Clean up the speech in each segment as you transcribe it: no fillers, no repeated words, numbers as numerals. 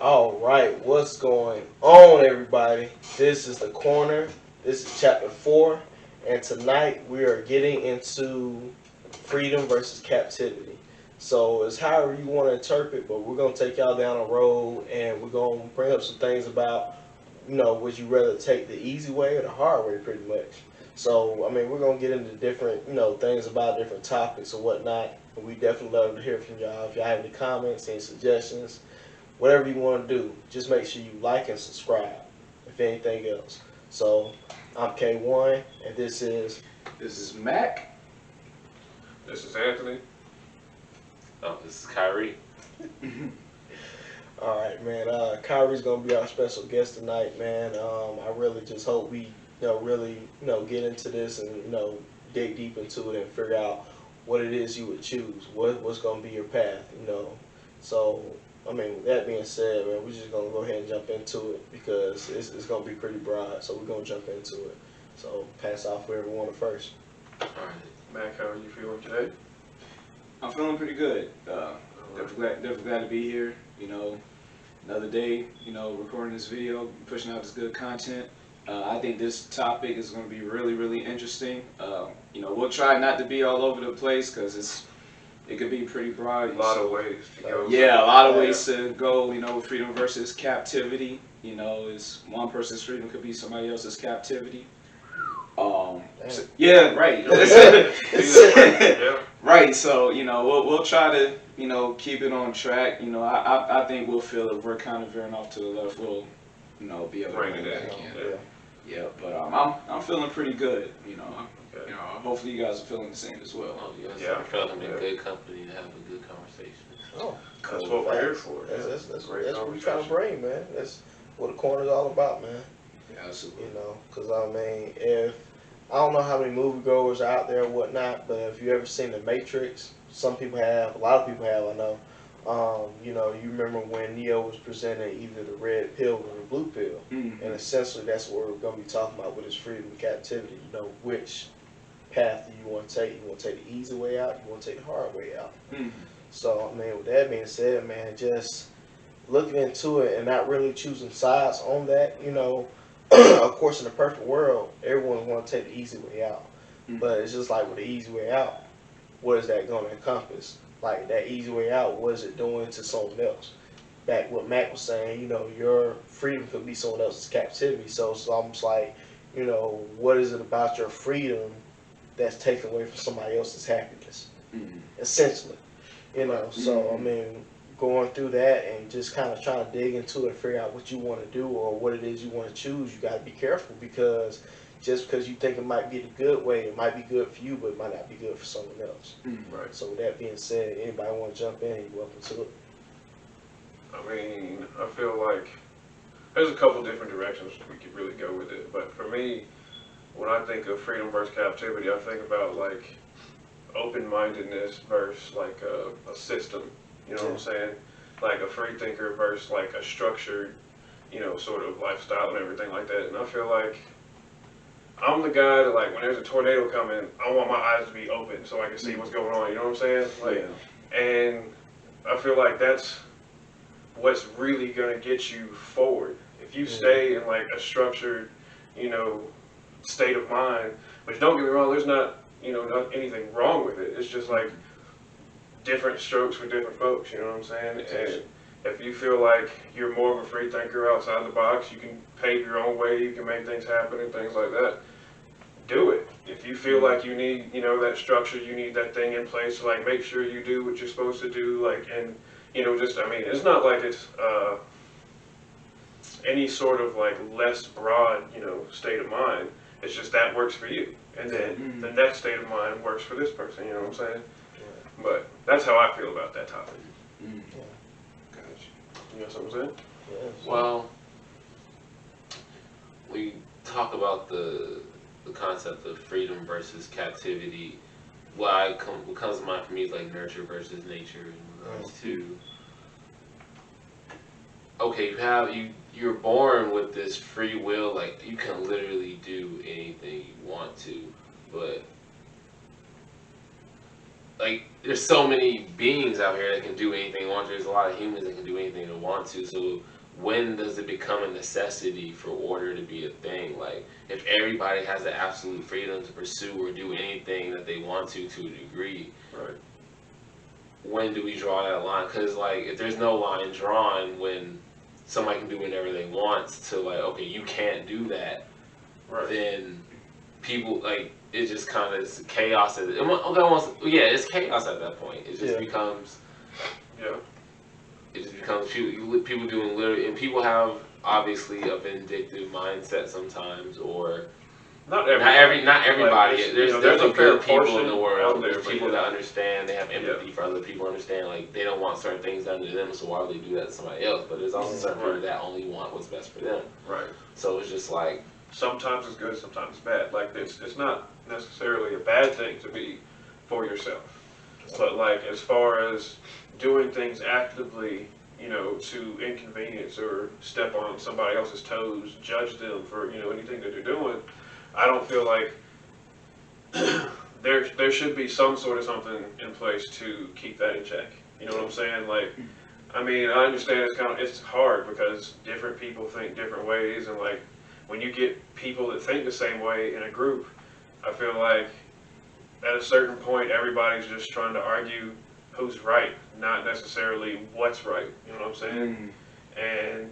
All right, what's going on, everybody? This is the corner. This is chapter 4, and tonight we are getting into freedom versus captivity. So it's however you want to interpret, but we're gonna take y'all down a road, and we're gonna bring up some things about, would you rather take the easy way or the hard way, pretty much. So I mean, we're gonna get into different, things about different topics and whatnot. And we definitely love to hear from y'all. If y'all have any comments, any suggestions, whatever you want to do, just make sure you like and subscribe, if anything else. So, I'm K1, and this is. This is Mac. This is Anthony. Oh, this is Kyrie. All right, man. Kyrie's going to be our special guest tonight, man. I really just hope we, really, get into this and, dig deep into it and figure out what it is you would choose. What's going to be your path. So, I mean, with that being said, man, we're just gonna go ahead and jump into it because it's gonna be pretty broad. So we're gonna jump into it. So pass off whoever wanted first. All right. Mac, how are you feeling today? I'm feeling pretty good. Definitely glad to be here. Another day. Recording this video, pushing out this good content. I think this topic is going to be really, really interesting. We'll try not to be all over the place because it could be pretty broad. A lot of ways to go. Yeah, a lot of ways to go. Freedom versus captivity. Is one person's freedom could be somebody else's captivity. Yeah, right. Yeah. Right. So we'll try to keep it on track. I think we'll feel if we're kind of veering off to the left, we'll be able to Bring bring it it in. back in. Yeah. Yeah, but I'm feeling pretty good. Okay. Hopefully you guys are feeling the same as well. Oh, yes. Yeah. I felt I'm in good company to have a good conversation. Oh, That's what we're here for. That's Great what we're trying to conversation. bring, man. That's what the corner's all about, man. Yeah, absolutely. Because I mean, if I don't know how many moviegoers are out there or whatnot, but if you ever seen The Matrix, some people have, a lot of people have, I know. You remember when Neo was presenting either the red pill or the blue pill, Mm-hmm. and essentially that's what we're going to be talking about with his freedom and captivity. Which path do you want to take? You want to take the easy way out? You want to take the hard way out? Mm-hmm. So, I mean, with that being said, man, just looking into it and not really choosing sides on that, of course, in the perfect world, everyone's going to take the easy way out. Mm-hmm. But it's just like with the easy way out, what is that going to encompass? Like that easy way out, what is it doing to someone else? Back what Matt was saying, your freedom could be someone else's captivity. So it's almost like, what is it about your freedom that's taken away from somebody else's happiness? Mm-hmm. Essentially. So I mean, going through that and just kind of trying to dig into it and figure out what you want to do or what it is you want to choose, you got to be careful because just because you think it might be the good way, it might be good for you, but it might not be good for someone else. Mm-hmm. Right. So with that being said, anybody want to jump in, you're welcome to it. I mean, I feel like there's a couple different directions we could really go with it. But for me, when I think of freedom versus captivity, I think about like open-mindedness versus like a system. You know what I'm saying? Like a free thinker versus like a structured, sort of lifestyle and everything like that. And I feel like I'm the guy that like when there's a tornado coming, I want my eyes to be open so I can see what's going on. You know what I'm saying? Like, and I feel like that's what's really gonna get you forward. If you stay in like a structured, state of mind, which don't get me wrong, there's not anything wrong with it. It's just like different strokes for different folks. You know what I'm saying? And if you feel like you're more of a free thinker outside the box, you can pave your own way, you can make things happen and things like that. Do it. If you feel like you need, that structure, you need that thing in place to like make sure you do what you're supposed to do, like, and I mean, it's not like it's any sort of like less broad, state of mind. It's just that works for you, and then the next state of mind works for this person. You know what I'm saying? Yeah. But that's how I feel about that topic. Mm-hmm. Yeah. Gotcha. You know what I'm saying? Yeah, so- Well, we talk about the concept of freedom versus captivity. What comes to mind for me is like nurture versus nature in regards to, okay, you're born with this free will, like you can literally do anything you want to, but like there's so many beings out here that can do anything they want to. There's a lot of humans that can do anything they want to. So when does it become a necessity for order to be a thing? Like, if everybody has the absolute freedom to pursue or do anything that they want to a degree, Right. when do we draw that line? Because, like, if there's no line drawn when somebody can do whatever they want to, like, okay, you can't do that, Right. then people, like, it just kind of is chaos. It's chaos at that point. It just becomes, Yeah. it just becomes people doing literally, and people have obviously a vindictive mindset sometimes, or Not everybody. not everybody. Like, there's there's a definitely fair good people in portion the out world. there, There's but people yeah. that understand. They have empathy for other people. Understand, like, they don't want certain things done to them, so why would they do that to somebody else? But there's also certain people that only want what's best for them. Right. So it's just like, Sometimes it's good, sometimes it's bad. Like, it's not necessarily a bad thing to be for yourself, but like as far as doing things actively, to inconvenience or step on somebody else's toes, judge them for anything that they're doing, I don't feel like there should be some sort of something in place to keep that in check. You know what I'm saying? Like, I mean, I understand it's hard because different people think different ways, and like when you get people that think the same way in a group, I feel like at a certain point everybody's just trying to argue who's right, not necessarily what's right. You know what I'm saying? And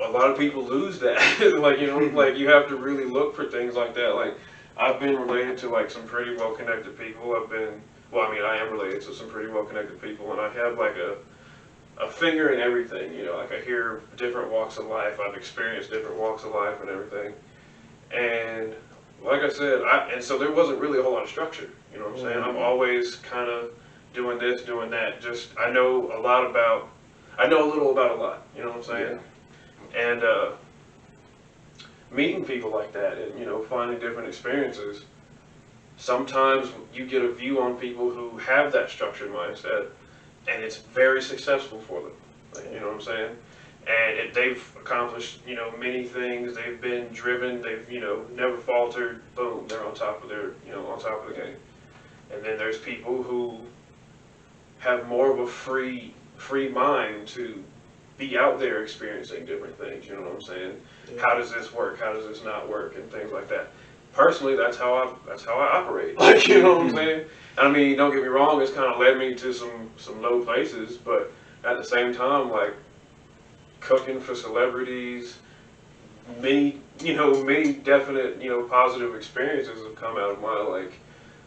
a lot of people lose that. Like, like you have to really look for things like that. Like, I've been related to like some pretty well connected people. I am related to some pretty well connected people, and I have like a finger in everything. Like I hear different walks of life. I've experienced different walks of life and everything. And like I said, and so there wasn't really a whole lot of structure. You know what I'm saying? I'm always kind of doing this, doing that. Just I know a little about a lot. You know what I'm saying? Yeah. And meeting people like that, and finding different experiences. Sometimes you get a view on people who have that structured mindset, and it's very successful for them. Like, you know what I'm saying? And they've accomplished, many things. They've been driven. They've, never faltered. Boom, they're on top of on top of the game. And then there's people who have more of a free mind to be out there experiencing different things. You know what I'm saying? Yeah. How does this work? How does this not work? And things like that. Personally, that's how I operate. Like, you know what I'm saying? I mean, don't get me wrong. It's kind of led me to some low places, but at the same time, like cooking for celebrities, many definite positive experiences have come out of my like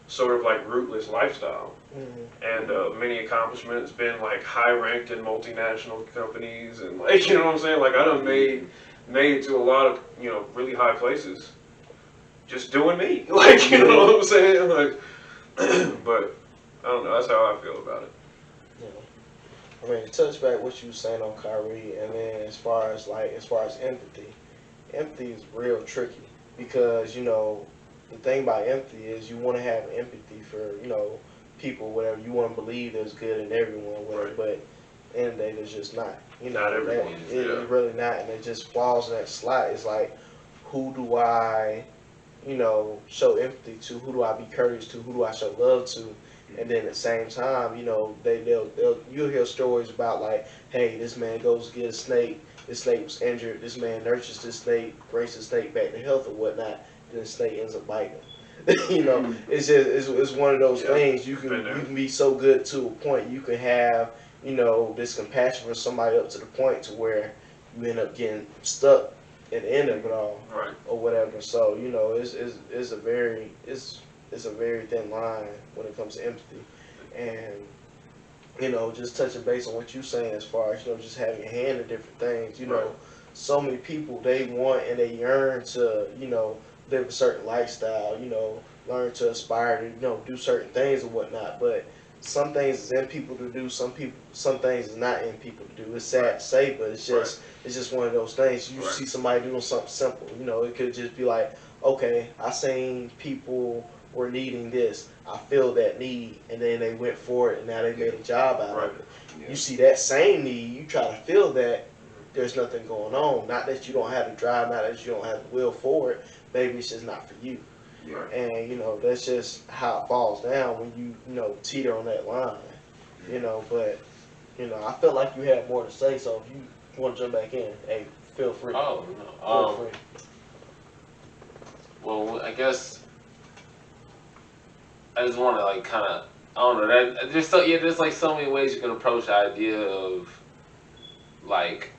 sort of like rootless lifestyle. And many accomplishments, been like high ranked in multinational companies, and like, you know what I'm saying? Like I done made it to a lot of really high places, just doing me. Like, you know what I'm saying? Like, but I don't know. That's how I feel about it. I mean, to touch back what you were saying on Kyrie, and then as far as empathy is real tricky because the thing about empathy is you want to have empathy for people, whatever. You want to believe there's good in everyone, whatever. Right. But at the end of the day, there's just not. Not everyone. It's really not, and it just falls in that slot. It's like, who do I, show empathy to? Who do I be courteous to? Who do I show love to? And then at the same time, you'll hear stories about like, hey, this man goes to get a snake. This snake was injured. This man nurtures this snake, brings the snake back to health or whatnot. Then the snake ends up biting him. It's just it's one of those things. You can be so good to a point. You can have this compassion for somebody up to the point to where you end up getting stuck at the end of it all, right, or whatever. So it's a very thin line when it comes to empathy, and just touching base on what you're saying as far as just having a hand in different things. So many people, they want and they yearn to live a certain lifestyle. Learn to aspire to do certain things and whatnot. But some things is in people to do. Some things is not in people to do. It's sad to say, but it's just one of those things. You see somebody doing something simple. It could just be like, okay, I seen people were needing this. I feel that need, and then they went for it, and now they made a job out of it. Yeah. You see that same need, you try to fill that. There's nothing going on. Not that you don't have the drive, not that you don't have the will for it. Maybe it's just not for you. Yeah. And that's just how it falls down when you teeter on that line. But I felt like you had more to say. So if you Want to jump back in? Hey, feel free. Oh Feel no. free. Well, I guess I just want to like kind of I don't know. There's like so many ways you can approach the idea of like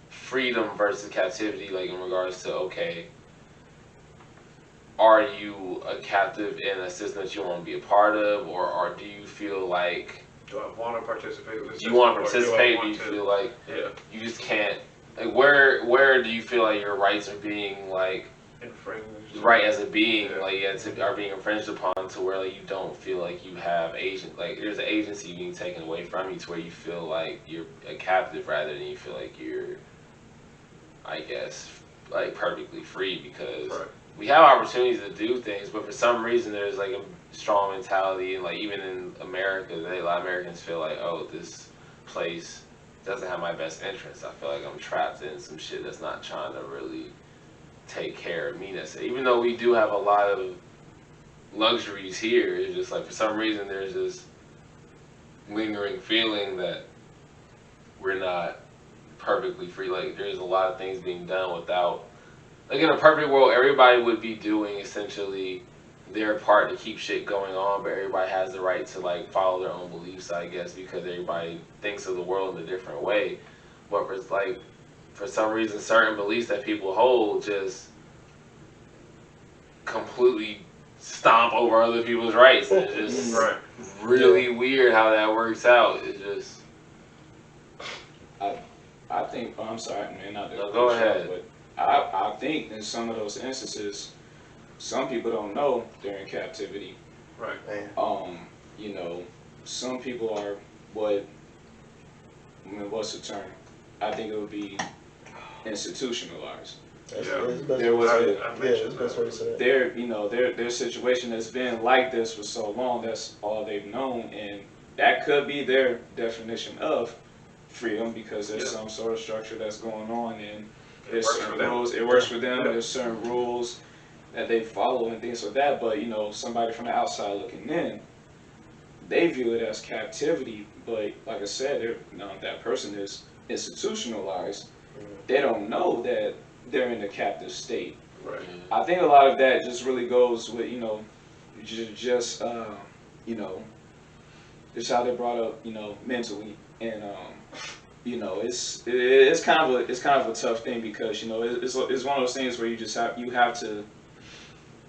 freedom versus captivity. Like in regards to okay, are you a captive in a system that you want to be a part of, or do you feel like Do I want to participate with this? you want to system, or participate, do I but you want to? feel like Yeah, you just can't? Like where do you feel like your rights are being like infringed. right as a being Yeah. like are being infringed upon to where like you don't feel like you have agent like there's an agency being taken away from you to where you feel like you're a captive rather than you feel like you're I guess like perfectly free because Right. we have opportunities to do things but for some reason there's like a strong mentality and like even in America a lot of Americans feel like oh this place doesn't have my best interest. I feel like I'm trapped in some shit that's not trying to really take care of me necessarily. Even though we do have a lot of luxuries here, it's just like for some reason there's this lingering feeling that we're not perfectly free. Like there's a lot of things being done without like in a perfect world everybody would be doing essentially their part to keep shit going on, but everybody has the right to like follow their own beliefs, I guess, because everybody thinks of the world in a different way. But for some reason certain beliefs that people hold just completely stomp over other people's rights. And it's just Right. really weird how that works out. It's just I think. Oh, I'm sorry, man. Not to No, go cut you off, ahead. But I think in some of those instances, some people don't know they're in captivity. Right. Man. You know, some people are what. I mean, what's the term? I think it would be institutionalized. That's, Yeah. that's the best There way was to say a- it. I Yeah, mentioned that's the best way to say it. Their situation has been like this for so long. That's all they've known, and that could be their definition of freedom because there's Yeah. some sort of structure that's going on, and It there's works for certain them. rules. It works for them. Yeah. There's certain rules that they follow and things like that. But somebody from the outside looking in, they view it as captivity. But like I said, that person is institutionalized. They don't know that they're in a captive state. Right. I think a lot of that just really goes with just just how they're brought up mentally, and it's kind of a tough thing because it's one of those things where you have to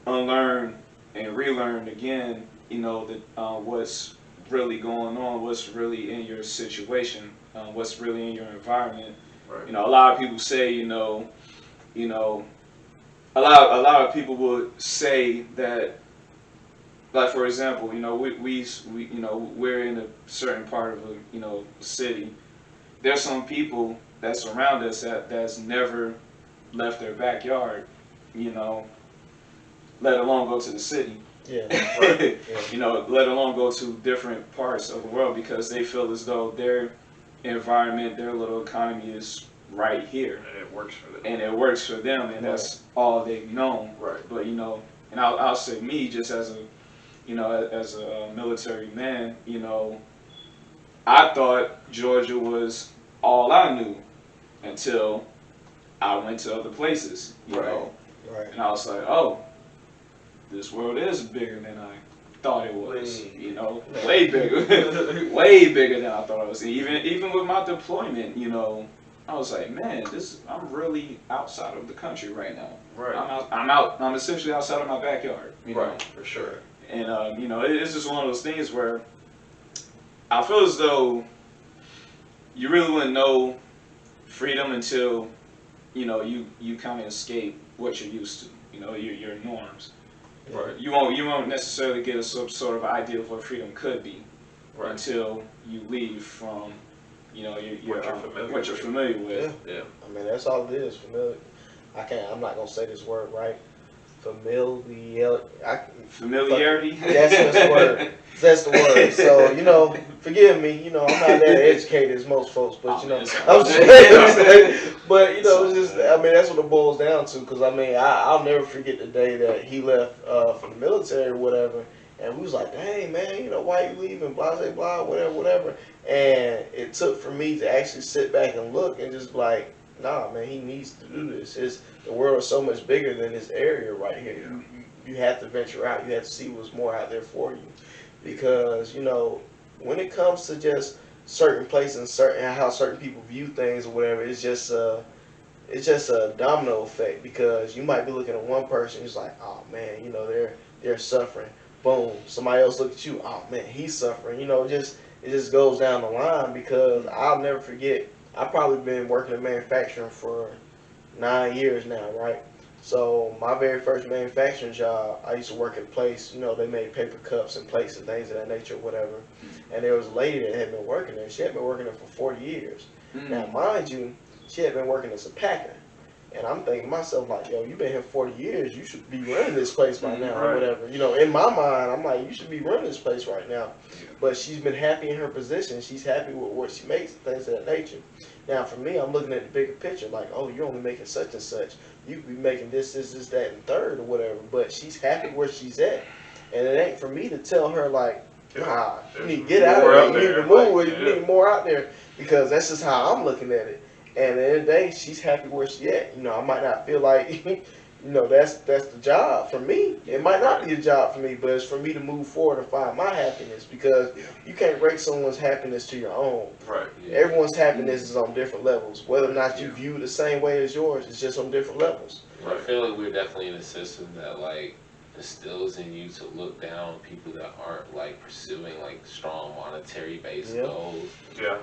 unlearn and relearn again that what's really going on, what's really in your situation, what's really in your environment. Right. A lot of people say you know a lot of people would say that, like for example, we're in a certain part of a city. There's some people that's around us that's never left their backyard, you know, let alone go to the city. Yeah. Right. Let alone go to different parts of the world because they feel as though their environment, their little economy is right here. And it works for them. And it works for them, and that's all they've known. Right. But and I'll say me just as a military man, I thought Georgia was all I knew until I went to other places, you Right. know, Right. and I was like, oh, this world is bigger than I thought it was, way bigger, way bigger than I thought it was. Even with my deployment, I was like, man, I'm really outside of the country right now. Right. I'm essentially outside of my backyard, Right. For sure. And it's just one of those things where I feel as though you really wouldn't know freedom until you kind of escape what you're used to, your norms. Right. You won't necessarily get some sort of idea of what freedom could be Right. until you leave from What you're familiar with. Yeah. I mean, that's all it is. I'm not gonna say this word right. Familiarity. That's the word. That's the word. So forgive me. I'm not that educated as most folks, but I'm saying. But it's just. I mean, that's what it boils down to. Because I'll never forget the day that he left for the military or whatever, And we was like, dang, man, why you leaving, blah, blah, blah, whatever, whatever. And it took for me to actually sit back and look and just be like, nah, man, he needs to do this. The world is so much bigger than this area right here. You have to venture out. You have to see what's more out there for you. Because, when it comes to just certain places and how certain people view things or whatever, it's just a domino effect, because you might be looking at one person, it's like, oh man, they're suffering. Boom, somebody else look at you, oh man, he's suffering. It just goes down the line, because I'll never forget. I've probably been working in manufacturing for 9 years now, right? So my very first manufacturing job, I used to work at a place. They made paper cups and plates and things of that nature, whatever. And there was a lady that had been working there. She had been working there for 40 years. Now, mind you, she had been working as a packer. And I'm thinking to myself, like, yo, you've been here 40 years. You should be running this place by now, or whatever. In my mind, I'm like, you should be running this place right now. But she's been happy in her position. She's happy with what she makes, things of that nature. Now, for me, I'm looking at the bigger picture, like, oh, you're only making such and such. You could be making this, that, and third, or whatever. But she's happy where she's at. And it ain't for me to tell her, like, nah, you need to get out of there. You need to move. You need more out there. Because that's just how I'm looking at it. And at the end of the day, she's happy where she at. I might not feel like, that's the job for me. It might not be a job for me, but it's for me to move forward and find my happiness, because you can't rate someone's happiness to your own. Right. Everyone's happiness is on different levels. Whether or not you view it the same way as yours, it's just on different levels. I feel like we're definitely in a system that like instills in you to look down on people that aren't like pursuing like strong monetary based goals. Yeah.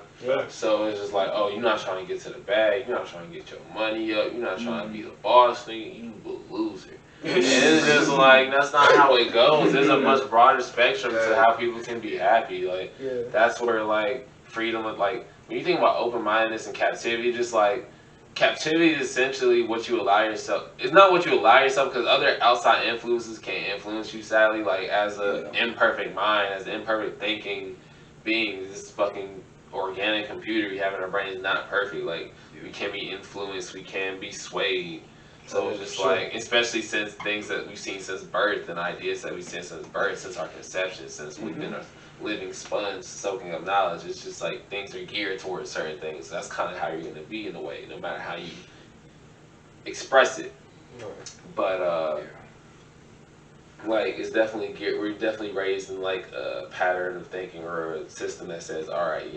So it's just like, oh, you're not trying to get to the bag, you're not trying to get your money up, you're not trying to be the boss, nigga, you a loser. And it's just like, that's not how it goes. There's a much broader spectrum to how people can be happy. Like that's where like freedom, like when you think about open mindedness and captivity, just like captivity is essentially what you allow yourself. It's not what you allow yourself, because other outside influences can influence you. Sadly, like as a imperfect mind, as an imperfect thinking being, this fucking organic computer we have in our brain is not perfect. Like we can be influenced, we can be swayed. So it's just like, especially since things that we've seen since birth and ideas that we've seen since birth, since our conception, since we've been a living sponge soaking up knowledge, it's just like things are geared towards certain things. That's kind of how you're going to be in a way, no matter how you express it. But like it's definitely geared, we're definitely raised in like a pattern of thinking or a system that says, all right,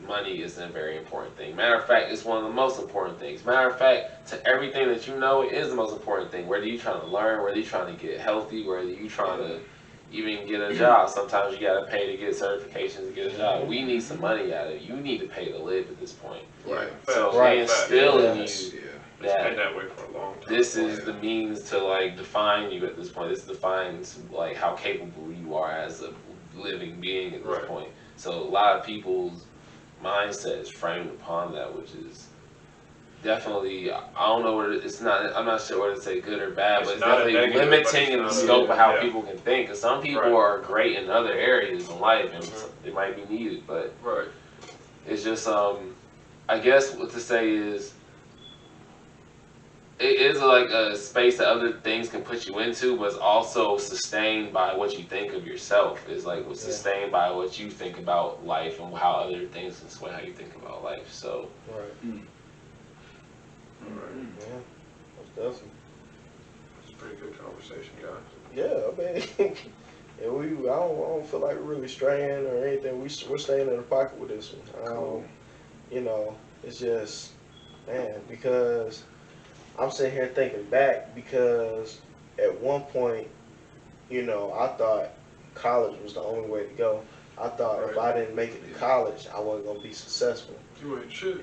money is a very important thing. Matter of fact, it's one of the most important things. Matter of fact, to everything that you know, it is the most important thing. Whether you're trying to learn, whether you're trying to get healthy, whether you're trying to even get a job. Sometimes you gotta pay to get certifications to get a job. We need some money out of it. You need to pay to live at this point. Right. So they instill in you It's been that way for a long time. this is the means to like define you at this point. This defines like how capable you are as a living being at this point. So a lot of people's mindset is framed upon that, which is definitely, I don't know what it's not. I'm not sure whether to say good or bad, but it's definitely limiting in the scope of how people can think. Because some people are great in other areas in life, and they might be needed. But it's just, I guess what to say is, it is like a space that other things can put you into, but it's also sustained by what you think of yourself. It's like what's sustained by what you think about life and how other things can sway how you think about life. So. Yeah, most definitely. It's a pretty good conversation, guys. Yeah, I mean, I don't feel like we're really straying or anything. We're staying in the pocket with this one. It's just, man, because I'm sitting here thinking back, because at one point, I thought college was the only way to go. I thought if I didn't make it to college, I wasn't gonna be successful. You ain't shit.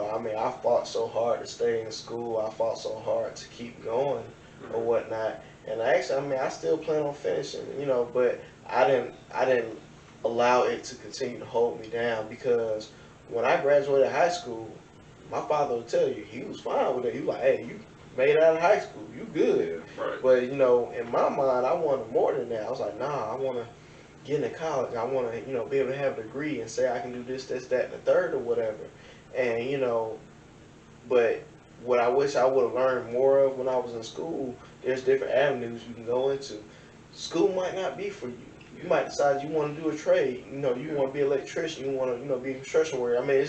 I mean, I fought so hard to stay in school. I fought so hard to keep going or whatnot. And I still plan on finishing, but I didn't allow it to continue to hold me down, because when I graduated high school, my father would tell you he was fine with it. He was like, hey, you made it out of high school, you good. But in my mind, I wanted more than that. I was like, nah, I want to get into college. I want to, be able to have a degree and say I can do this, that, and the third or whatever. And but what I wish I would have learned more of when I was in school, there's different avenues you can go into. School might not be for you. You might decide you want to do a trade. You know, you want to be an electrician. You want to, be a construction worker. I mean,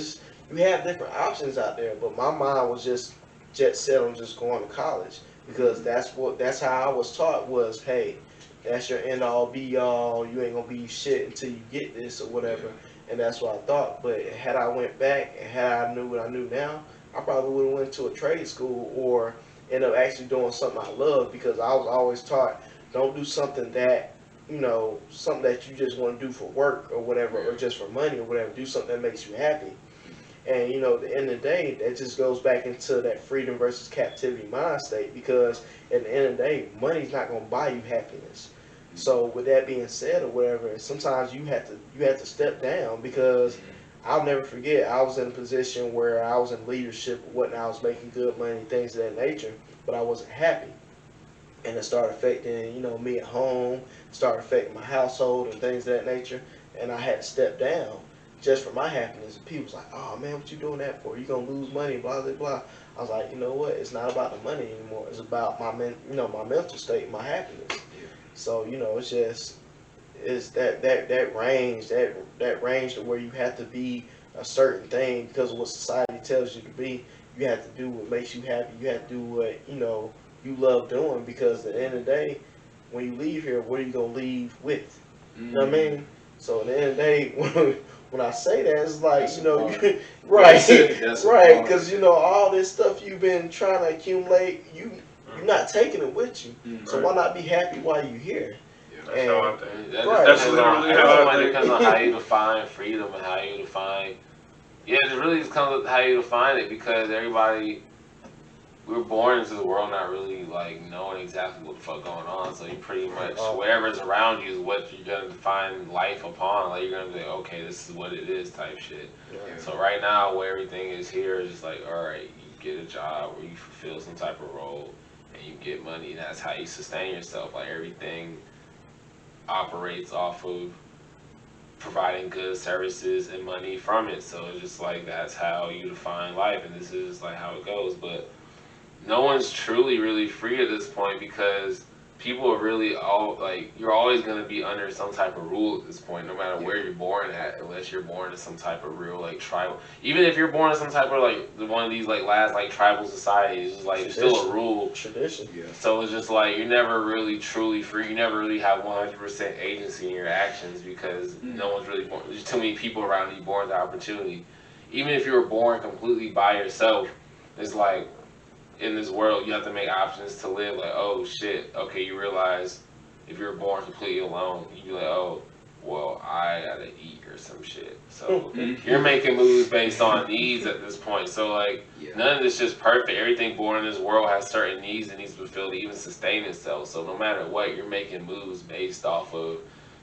you have different options out there. But my mind was just jet set on just going to college because that's how I was taught was, hey, that's your end all be all. You ain't gonna be shit until you get this or whatever. And that's what I thought. But had I went back and had I knew what I knew now, I probably would have went to a trade school or end up actually doing something I love because I was always taught don't do something that something that you just want to do for work or whatever or just for money or whatever. Do something that makes you happy. And at the end of the day, that just goes back into that freedom versus captivity mind state because at the end of the day, money's not gonna buy you happiness. So with that being said or whatever, sometimes you have to step down because I'll never forget I was in a position where I was in leadership or whatnot, I was making good money, things of that nature, but I wasn't happy. And it started affecting, me at home, started affecting my household and things of that nature. And I had to step down just for my happiness. And people was like, "Oh man, what you doing that for? You gonna lose money, blah blah blah." I was like, you know what? It's not about the money anymore. It's about my my mental state, my happiness. So it's just it's that range that range to where you have to be a certain thing because of what society tells you to be. You have to do what makes you happy. You have to do what you love doing because at the end of the day, when you leave here, what are you gonna leave with? You know what I mean? So at the end of the day, when I say that, it's like right, right, because all this stuff you've been trying to accumulate, you're not taking it with you. So why not be happy while you're here? That's how I think. That's literally how I think. It depends on how you define freedom and how you define. Yeah, it really just comes with how you define it because everybody we were born into the world not really like knowing exactly what the fuck going on. So you pretty much whatever's around you is what you're gonna define life upon. Like you're gonna be like, okay, this is what it is type shit. Yeah. So right now where everything is here is just like, alright, you get a job where you fulfill some type of role and you get money and that's how you sustain yourself. Like everything operates off of providing goods, services, and money from it. So it's just like that's how you define life, and this is like how it goes. But no one's truly really free at this point because people are really all like you're always going to be under some type of rule at this point, no matter where you're born at, unless you're born in some type of real like tribal. Even if you're born in some type of like one of these like last like tribal societies, it's like it's still a rule. Tradition. Yeah. So it's just like you're never really truly free. You never really have 100% agency in your actions because no one's really born. There's too many people around you born the opportunity. Even if you were born completely by yourself, it's like in this world you have to make options to live. Like, oh shit, okay, you realize if you're born completely alone, you'd be like, oh, well, I gotta eat or some shit. So you're making moves based on needs at this point. So like none of this is just perfect. Everything born in this world has certain needs that needs to be fulfilled to even sustain itself. So no matter what, you're making moves based off of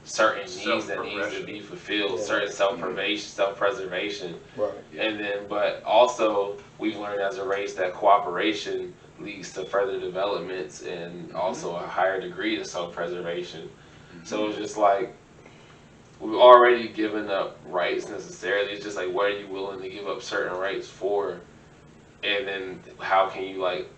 certain needs that needs to be fulfilled, certain self-preservation. Right. And then, but also, we've learned as a race that cooperation leads to further developments and also a higher degree of self-preservation. So it's just like, we've already given up rights necessarily. It's just like, what are you willing to give up certain rights for? And then, how can you like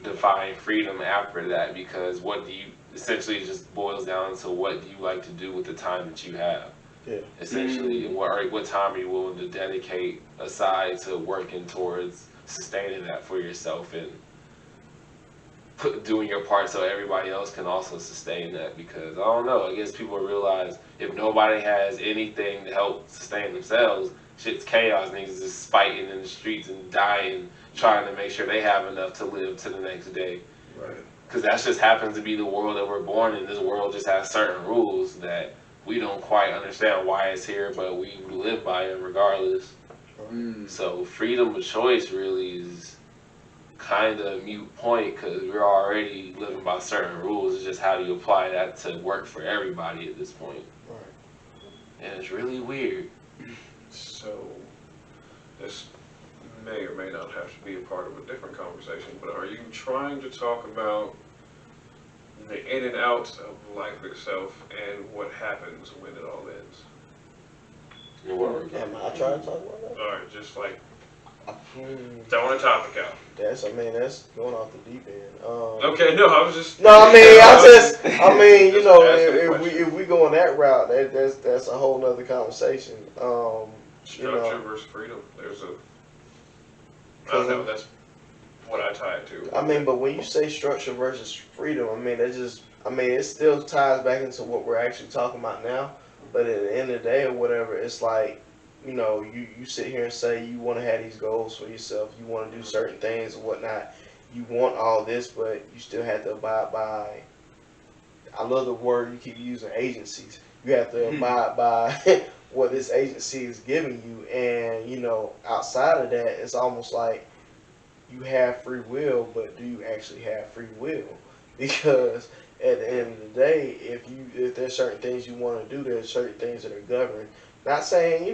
define freedom after that? Because what do you essentially it just boils down to what do you like to do with the time that you have? Yeah. Essentially, what time are you willing to dedicate aside to working towards sustaining that for yourself and doing your part so everybody else can also sustain that? Because I don't know, I guess people realize if nobody has anything to help sustain themselves, shit's chaos. Niggas just fighting in the streets and dying, trying to make sure they have enough to live to the next day. Right. Because that just happens to be the world that we're born in. This world just has certain rules that we don't quite understand why it's here, but we live by it regardless. So freedom of choice really is kind of a mute point because we're already living by certain rules. It's just how do you apply that to work for everybody at this point. Right. And it's really weird. So, this may or may not have to be a part of a different conversation, but are you trying to talk about the in and outs of life itself and what happens when it all ends? Am I trying to talk about that? Alright, just like Throwing a topic out. That's going off the deep end. Okay, no, I was just. No, I mean, Just asking a if we go on that route, that's a whole nother conversation. Structure versus freedom. I don't know. That's what I tie it to. I mean, but when you say structure versus freedom, it still ties back into what we're actually talking about now. But at the end of the day or whatever, it's like, you sit here and say you want to have these goals for yourself. You want to do certain things and whatnot. You want all this, but you still have to abide by. I love the word you keep using, agencies. You have to abide by what this agency is giving you, and outside of that, it's almost like you have free will, but do you actually have free will? Because at the end of the day, if there's certain things you want to do, there's certain things that are governed. Not saying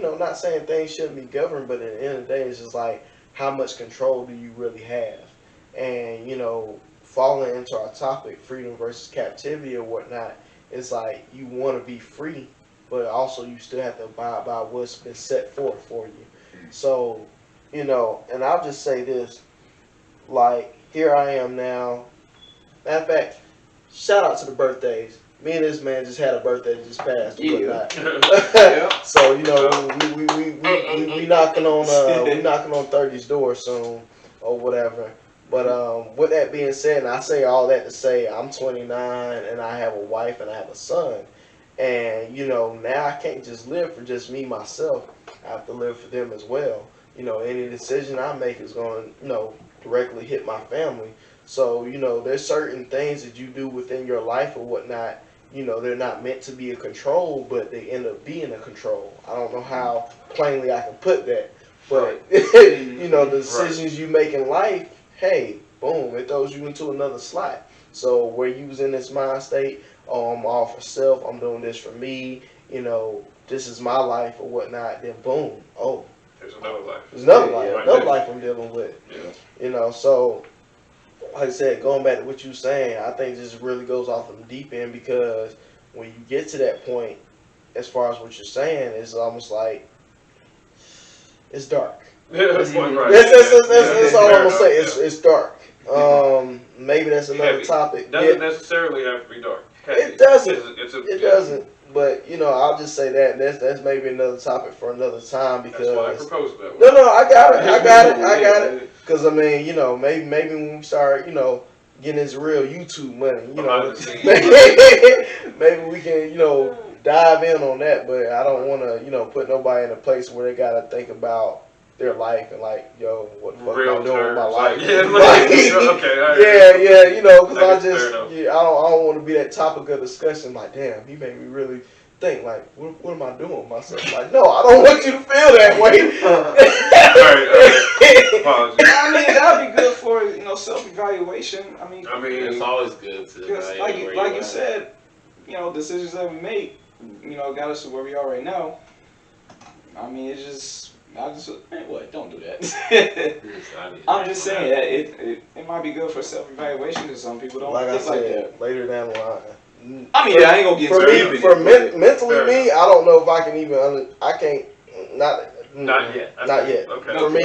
things shouldn't be governed, but at the end of the day, it's just like how much control do you really have? And falling into our topic, freedom versus captivity or whatnot, it's like you want to be free, but also you still have to abide by what's been set forth for you. So, and I'll just say this, like, here I am now. Matter of fact, shout out to the birthdays. Me and this man just had a birthday that just passed and whatnot. So we knocking on 30's door soon or whatever. But with that being said, and I say all that to say I'm 29 and I have a wife and I have a son. And now I can't just live for just me myself. I have to live for them as well. Any decision I make is going to directly hit my family. So, there's certain things that you do within your life or whatnot, they're not meant to be a control, but they end up being a control. I don't know how plainly I can put that, but, the decisions you make in life, hey, boom, it throws you into another slot. So, where you was in this mind state, oh, I'm all for self, I'm doing this for me, this is my life or whatnot, then boom, oh. There's another life. There's another life I'm dealing with. Yeah. So like I said, going back to what you were saying, I think this really goes off the deep end because when you get to that point, as far as what you're saying, it's almost like it's dark. Yeah, that's one right. That's all I'm gonna say. It's dark. Maybe that's another heavy. topic. Doesn't necessarily have to be dark. Heavy. It doesn't. It doesn't. But I'll just say that that's maybe another topic for another time because that's why I proposed that one. No, I got it. Because maybe when we start, getting this real YouTube money, maybe we can, dive in on that. But I don't want to, put nobody in a place where they gotta think about their life and like, yo, what the fuck am I doing with my life? Because I don't want to be that topic of discussion. Like, damn, he made me really think. Like, what am I doing with myself? Like, no, I don't want you to feel that way. Apologies. I mean, that'd be good for self-evaluation. I mean, it's always good to like you said, decisions that we make, got us to where we are right now. I mean, what? Don't do that. I'm just saying that it might be good for self-evaluation because some people don't think like that. Later down the line. I mean, I ain't gonna get into it. Mentally, me, I don't know if I can even. I can't. Not yet. Not yet. Okay. For me,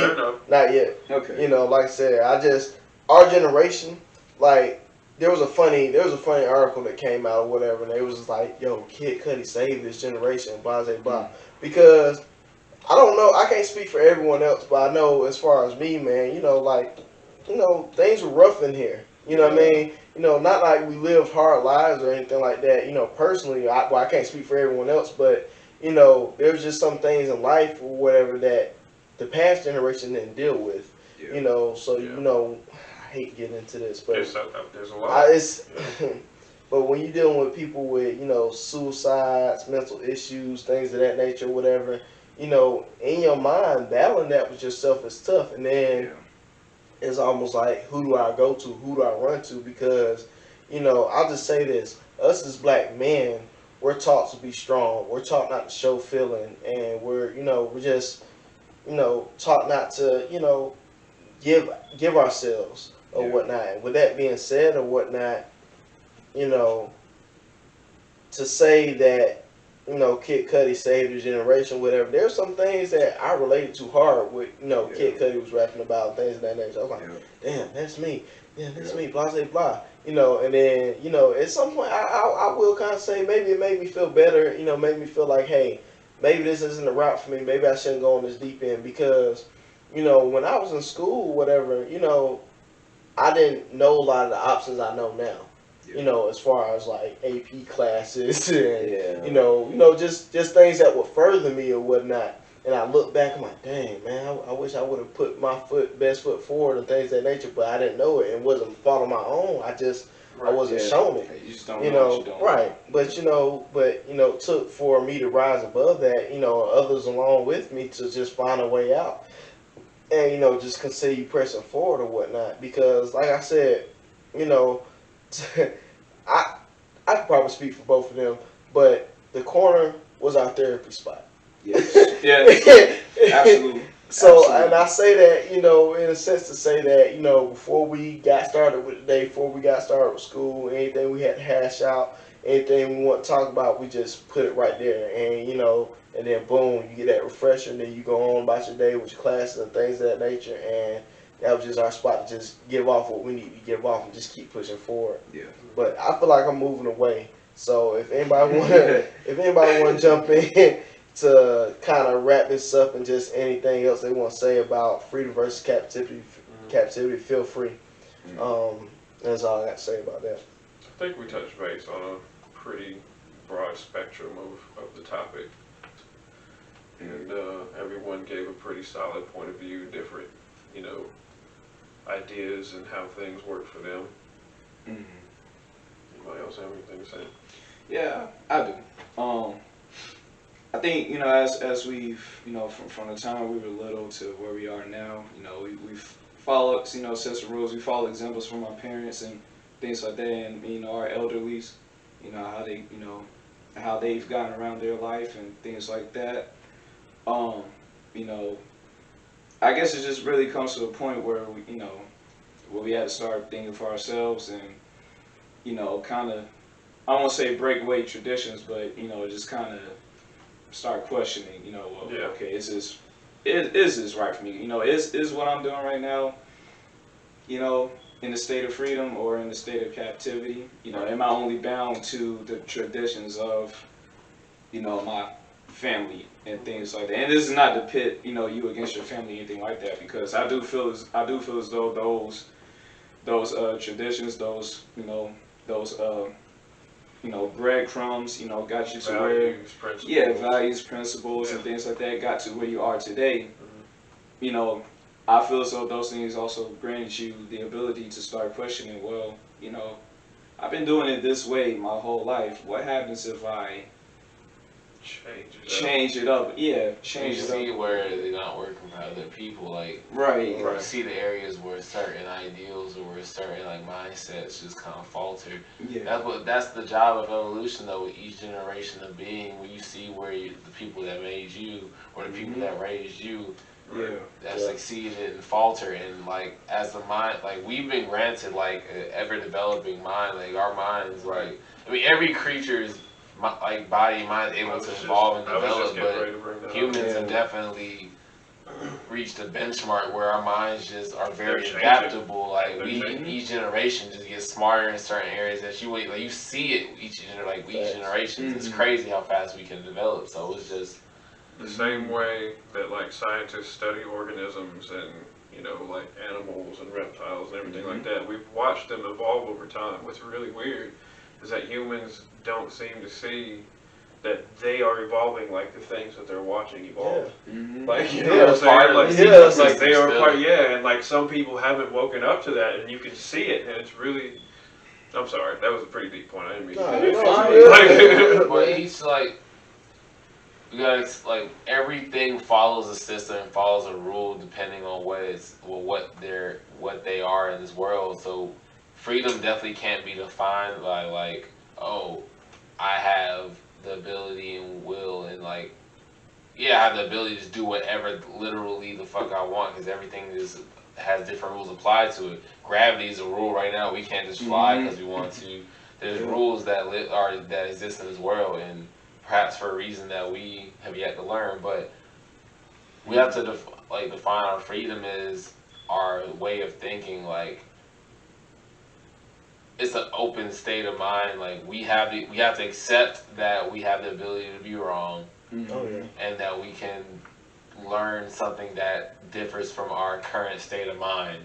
not yet. Okay. Like I said, our generation, like there was a funny article that came out or whatever, and they was just like, "Yo, Kid Cudi saved this generation," blah blah blah. Because I don't know, I can't speak for everyone else, but I know as far as me, man, things were rough in here. You know what I mean? Not like we lived hard lives or anything like that. Personally, I can't speak for everyone else, but there's just some things in life or whatever that the past generation didn't deal with. So I hate getting into this, but there's a lot. But when you're dealing with people with suicides, mental issues, things of that nature, whatever, in your mind, battling that with yourself is tough, and then it's almost like, who do I go to? Who do I run to? Because I'll just say this: us as black men, we're taught to be strong. We're taught not to show feeling, and we're just taught not to give ourselves or whatnot. And with that being said or whatnot, to say that Kid Cudi saved his generation, whatever. There's some things that I related to hard with, Kid Cudi was rapping about, things of that nature. I was like, damn, that's me. Yeah, that's me, blah, blah, blah. And then, at some point, I will kind of say maybe it made me feel better, made me feel like, hey, maybe this isn't the route for me. Maybe I shouldn't go on this deep end because, when I was in school, whatever, I didn't know a lot of the options I know now. As far as like AP classes and just things that would further me or whatnot. And I look back, I'm like, dang man, I wish I would have put my best foot forward and things of that nature, but I didn't know it and wasn't following my own. I wasn't shown it. You just don't know what you don't right? know. But took for me to rise above that. Others along with me to just find a way out and just continue pressing forward or whatnot. Because like I said, you know, I I could probably speak for both of them, but the corner was our therapy spot. Yes. Yeah. Absolutely. So, Absolutely. and I say that, in a sense to say that, before we got started with the day, before we got started with school, anything we had to hash out, anything we want to talk about, we just put it right there. And then boom, you get that refresher, and then you go on about your day with your classes and things of that nature. And that was just our spot to just give off what we need to give off and just keep pushing forward. Yeah. But I feel like I'm moving away. So if anybody want to jump in to kind of wrap this up and just anything else they want to say about freedom versus captivity, feel free. That's all I got to say about that. I think we touched base on a pretty broad spectrum of the topic. And everyone gave a pretty solid point of view, different, ideas and how things work for them. Anybody else have anything to say? Yeah, I do. I think as we've from the time we were little to where we are now, we've followed sets of rules. We follow examples from our parents and things like that, and our elderlies, how they've gotten around their life and things like that. You know, I guess it just really comes to a point where where we had to start thinking for ourselves and kind of, I won't say break away traditions, but just kind of start questioning. Well, Yeah. okay, is this right for me? Is what I'm doing right now, in the state of freedom or in the state of captivity? Am I only bound to the traditions of my family and things like that? And this is not to pit you against your family or anything like that, because I do feel as though those traditions, those breadcrumbs, got you to Values, principles. values, principles, and things like that got to where you are today. Mhm. I feel as though those things also granted you the ability to start questioning. Well, I've been doing it this way my whole life. What happens if I change it up? Yeah, change You it see up. where they're not working for other people, like Right. you see the areas where certain ideals or where certain like mindsets just kind of falter. Yeah. That's the job of evolution though. With each generation of being, when you see where the people that made you or the people that raised you Yeah. that succeeded and falter, and like as the mind, like we've been granted like an ever developing mind, like our minds, like I mean every creature's like body mind able to evolve and develop, but humans have definitely reached a benchmark where our minds just are very adaptable. Like each generation just gets smarter in certain areas that you see it each generation. It's crazy how fast we can develop. So it's just the same way that like scientists study organisms and like animals and reptiles and everything like that. We've watched them evolve over time. What's really weird is that humans don't seem to see that they are evolving like the things that they're watching evolve. Like what I'm saying? Like they are part. Yeah, and like some people haven't woken up to that, and you can see it, and it's really. I'm sorry, that was a pretty deep point. I didn't mean to. But each like. You gotta like everything follows a system and follows a rule depending on what they are in this world. So freedom definitely can't be defined by like, oh, I have the ability and will and like, yeah, I have the ability to do whatever literally the fuck I want, because everything has different rules applied to it. Gravity is a rule right now. We can't just fly because we want to. There's rules that exist in this world, and perhaps for a reason that we have yet to learn. But we have to define our freedom as our way of thinking. Like, it's an open state of mind. Like, we have to accept that we have the ability to be wrong, Oh yeah. and that we can learn something that differs from our current state of mind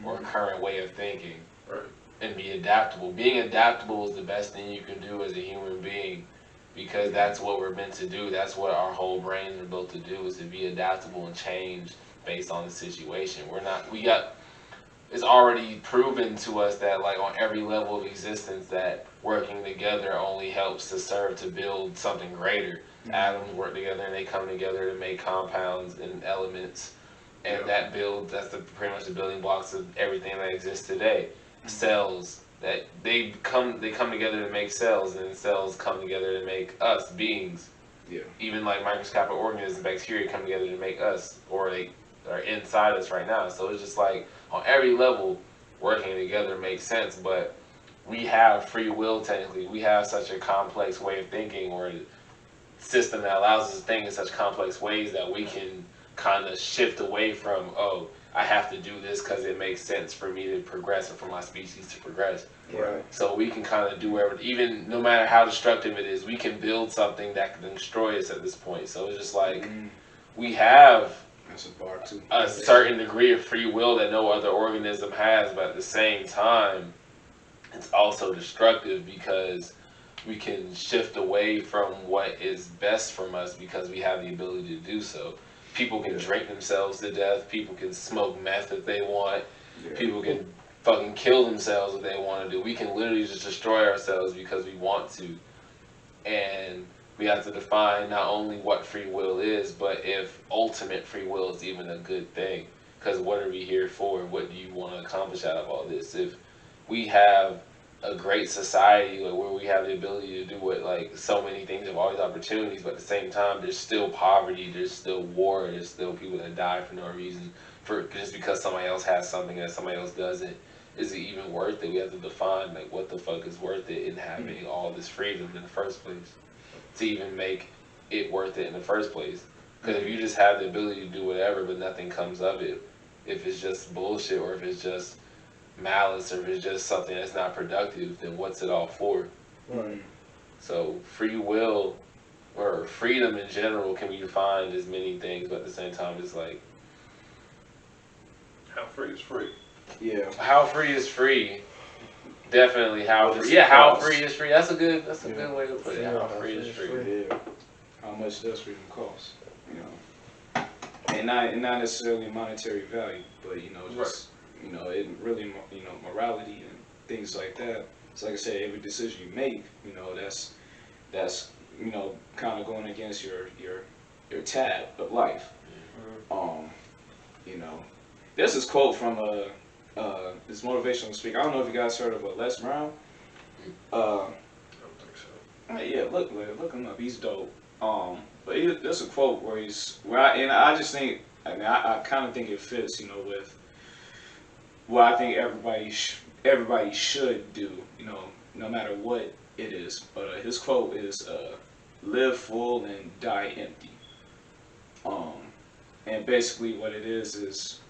or current way of thinking, Right. and be adaptable. Being adaptable is the best thing you can do as a human being, because that's what we're meant to do. That's what our whole brains are built to do, is to be adaptable and change based on the situation. It's already proven to us that, like, on every level of existence, that working together only helps to serve to build something greater. Atoms work together and they come together to make compounds and elements, and that's pretty much the building blocks of everything that exists today. Cells, that they come together to make cells, and cells come together to make us beings. Yeah. Even like microscopic organisms, bacteria come together to make us, or they are inside us right now. So it's just like, on every level, working together makes sense. But we have free will. Technically, we have such a complex way of thinking, or a system that allows us to think in such complex ways, that we can kind of shift away from, oh, I have to do this because it makes sense for me to progress and for my species to progress. Right. So we can kind of do whatever, even no matter how destructive it is, we can build something that can destroy us at this point. So it's just like, we have That's a bar too. a certain degree of free will that no other organism has, but at the same time, it's also destructive, because we can shift away from what is best from us because we have the ability to do so. People can drink themselves to death. People can smoke meth if they want. People can fucking kill themselves if they want to do. We can literally just destroy ourselves because we want to. And we have to define not only what free will is, but if ultimate free will is even a good thing. Because what are we here for? What do you want to accomplish out of all this? If we have a great society, like, where we have the ability to do what, like, so many things, have all these opportunities, but at the same time there's still poverty, there's still war, there's still people that die for no reason, for just because somebody else has something that somebody else doesn't. Is it even worth it? We have to define, like, what the fuck is worth it in having all this freedom in the first place, to even make it worth it in the first place. Because if you just have the ability to do whatever but nothing comes of it, if it's just bullshit, or if it's just malice, or if it's just something that's not productive, then what's it all for? Right. So free will, or freedom in general, can be defined as many things, but at the same time, it's like, How free is free? Yeah. how free is free? Definitely how What's free. the Yeah, how cost? free is free. That's a good way to put it. Yeah, How free is free. Yeah. How much does freedom cost? You know, and not necessarily monetary value, but just it really, morality and things like that. It's like I said, every decision you make, that's kind of going against your tab of life. You know, there's this quote from this motivational speaker. I don't know if you guys heard of Les Brown. I don't think so. Yeah, look him up. He's dope. But there's a quote where I just think, I kind of think it fits, with what I think everybody should do, no matter what it is. But his quote is, "Live full and die empty." And basically what it is,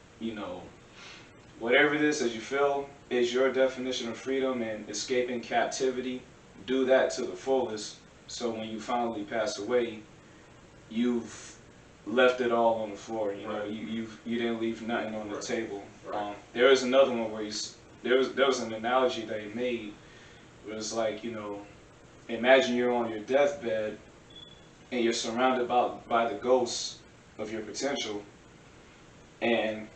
whatever it is that you feel is your definition of freedom and escaping captivity, do that to the fullest. So when you finally pass away, you've left it all on the floor. Right. You didn't leave nothing on the table. Right. There was another one where there was an analogy that he made. It was like, imagine you're on your deathbed and you're surrounded by the ghosts of your potential, and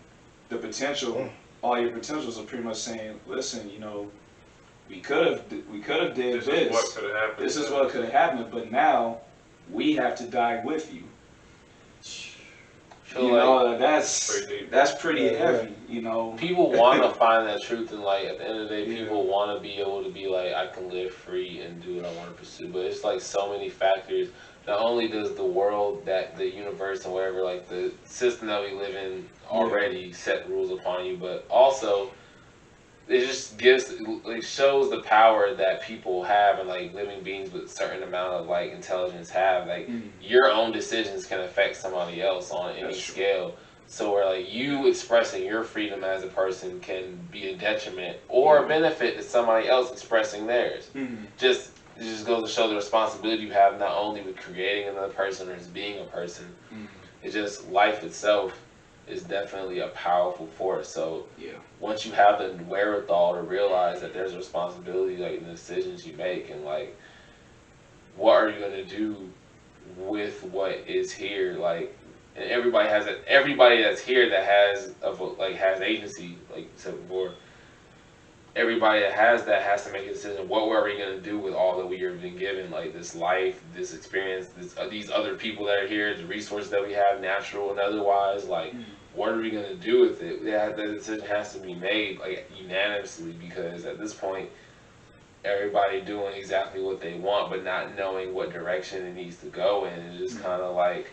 the potential, all your potentials are pretty much saying, listen, we could have did This this. is what could have happened. This is what could have happened, but now we have to die with you. That's pretty heavy. People want to find that truth in light. At the end of the day, Yeah. people want to be able to be like, I can live free and do what I want to pursue. But it's like so many factors. Not only does the world, that the universe and whatever, like the system that we live in, already set rules upon you, but also it just gives, like, shows the power that people have, and like living beings with a certain amount of like intelligence have. Like your own decisions can affect somebody else on any scale. So where like you expressing your freedom as a person can be a detriment or a benefit to somebody else expressing theirs. Just it just goes to show the responsibility you have not only with creating another person or just being a person. It's just life itself is definitely a powerful force. So once you have the wherewithal to realize that there's a responsibility, like in the decisions you make, and like what are you gonna do with what is here, like, and everybody has it. Everybody that's here that has has agency, like except for everybody that has to make a decision. What are we gonna do with all that we have been given, like this life, this experience, these other people that are here, the resources that we have, natural and otherwise. Like, what are we gonna do with it? That decision has to be made like unanimously, because at this point, everybody doing exactly what they want, but not knowing what direction it needs to go in. It's just kind of like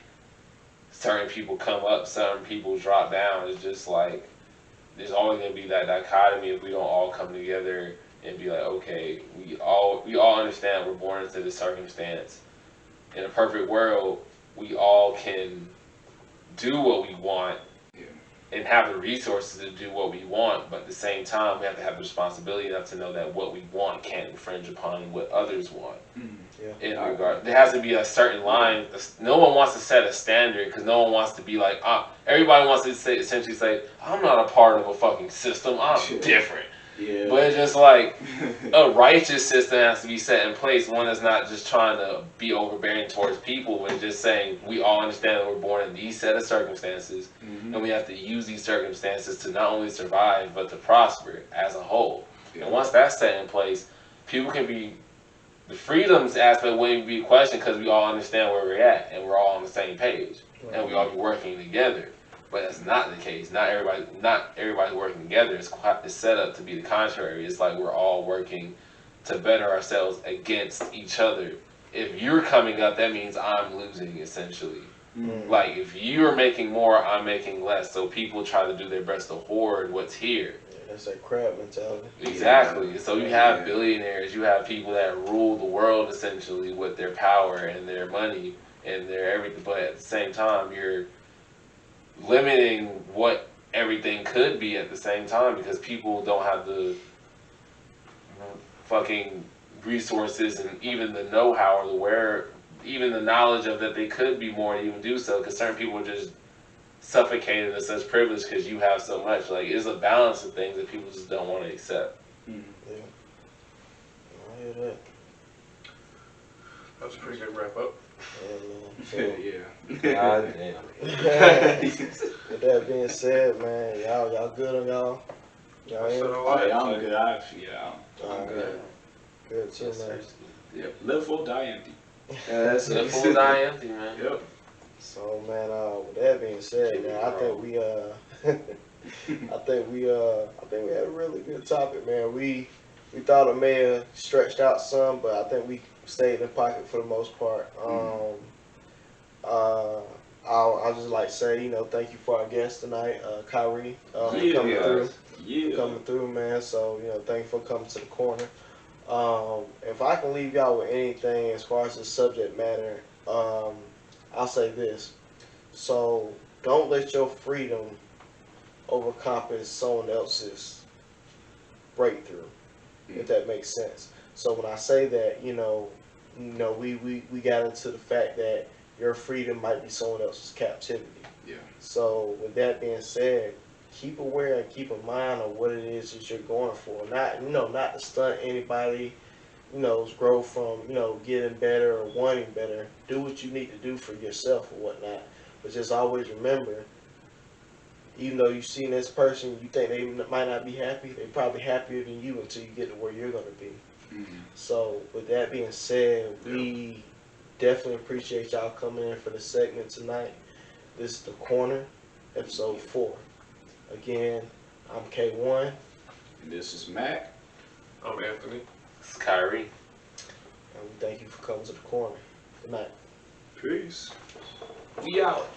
certain people come up, certain people drop down. It's just like there's always gonna be that dichotomy if we don't all come together and be like, okay, we all understand we're born into this circumstance. In a perfect world, we all can do what we want and have the resources to do what we want, but at the same time, we have to have the responsibility enough to know that what we want can't infringe upon what others want. In regard, there has to be a certain line. No one wants to set a standard because no one wants to be like, everybody wants to essentially say, I'm not a part of a fucking system. I'm different. But it's just like a righteous system has to be set in place. One that's not just trying to be overbearing towards people, but just saying we all understand that we're born in these set of circumstances, and we have to use these circumstances to not only survive but to prosper as a whole. And once that's set in place, people can be. The freedoms aspect wouldn't be a question because we all understand where we're at and we're all on the same page and we all be working together. But that's not the case. Not everybody working together. It's set up to be the contrary. It's like we're all working to better ourselves against each other. If you're coming up, that means I'm losing, essentially. Like if you're making more, I'm making less. So people try to do their best to hoard what's here. That's that crab mentality. Exactly. So you have billionaires, you have people that rule the world essentially with their power and their money and their everything. But at the same time, you're limiting what everything could be at the same time because people don't have the fucking resources and even the know-how or even the knowledge of that they could be more to even do so, because certain people are just suffocated in such privilege because you have so much. Like, it's a balance of things that people just don't want to accept. Yeah. I hear that. That's a pretty good wrap up. God damn. With that being said, man, y'all good on y'all? Y'all in? I'm good. I'm good. Good too, man. Yep. Live full, die empty. That's live full, die empty, man. Yep. So, man, with that being said, man, I think we had a really good topic, man. We thought it may have stretched out some, but I think we stayed in pocket for the most part. I'll just like say, thank you for our guest tonight, Kyrie, coming through. Coming through, man. So, thank you for coming to the corner. If I can leave y'all with anything as far as the subject matter, I'll say this. So, don't let your freedom overcompass someone else's breakthrough, if that makes sense. So when I say that, we got into the fact that your freedom might be someone else's captivity. Yeah. So with that being said, keep aware and keep in mind of what it is that you're going for. Not to stunt anybody, grow from, getting better or wanting better. Do what you need to do for yourself or whatnot. But just always remember, even though you've seen this person, you think they might not be happy, they're probably happier than you until you get to where you're going to be. So with that being said, we definitely appreciate y'all coming in for the segment tonight. This is The Corner, episode 4. Again, I'm K1. And this is Mac. I'm Anthony. It's Kyrie. And we thank you for coming to The Corner. Good night. Peace. We out.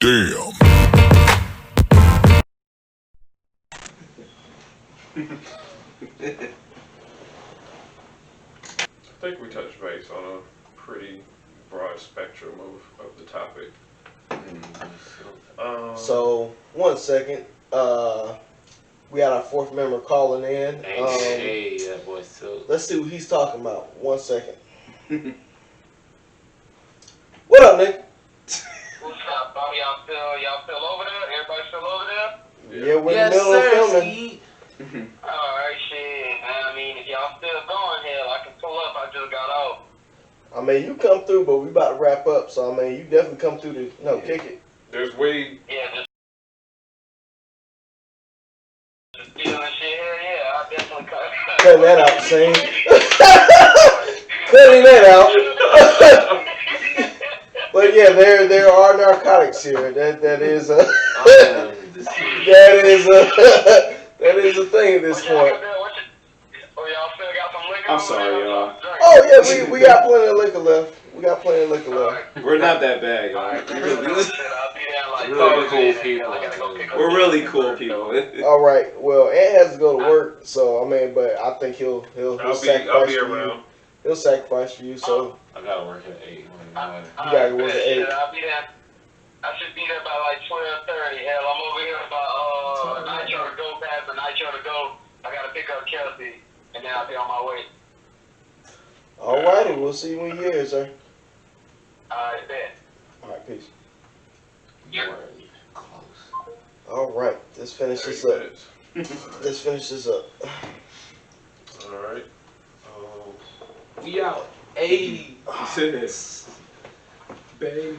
Damn. I think we touched base on a pretty broad spectrum of the topic. So 1 second. We got our fourth member calling in. Hey, that boy's too. Let's see what he's talking about. 1 second. What up, Nick? What's up, Bobby? Y'all still over there? Everybody still over there? Yeah, we're in the middle of filming. Alright, shit. I mean, if y'all still going, hell, I can pull up. I just got off. I mean, you come through, but we about to wrap up. So, I mean, you definitely come through to, kick it. There's way. Yeah, just stealing shit. Hell yeah, I definitely cut. Cutting that out, Shane. Cutting that out. But yeah, there are narcotics here. That is a that is a thing at this point. Oh, y'all still got some liquor? I'm sorry, y'all. Oh yeah, we got plenty of liquor left. We're not that bad, y'all. Really cool people. We're really cool people. All right. Well, Ant has to go to work, so I mean, but I think he'll I'll sacrifice be for around. you. He'll sacrifice for you. So I gotta work at 8. you gotta work at 8. I'll be there. I should be there by like 12:30. Hell, I'm over here by Nitro to go past the Nitro to go. I gotta pick up Kelsey, and then I'll be on my way. All righty. We'll see you when you're here, sir. Alright, bet. All right. Peace. Close. All right. Let's finish this up. All right. We out. Hey. Babe.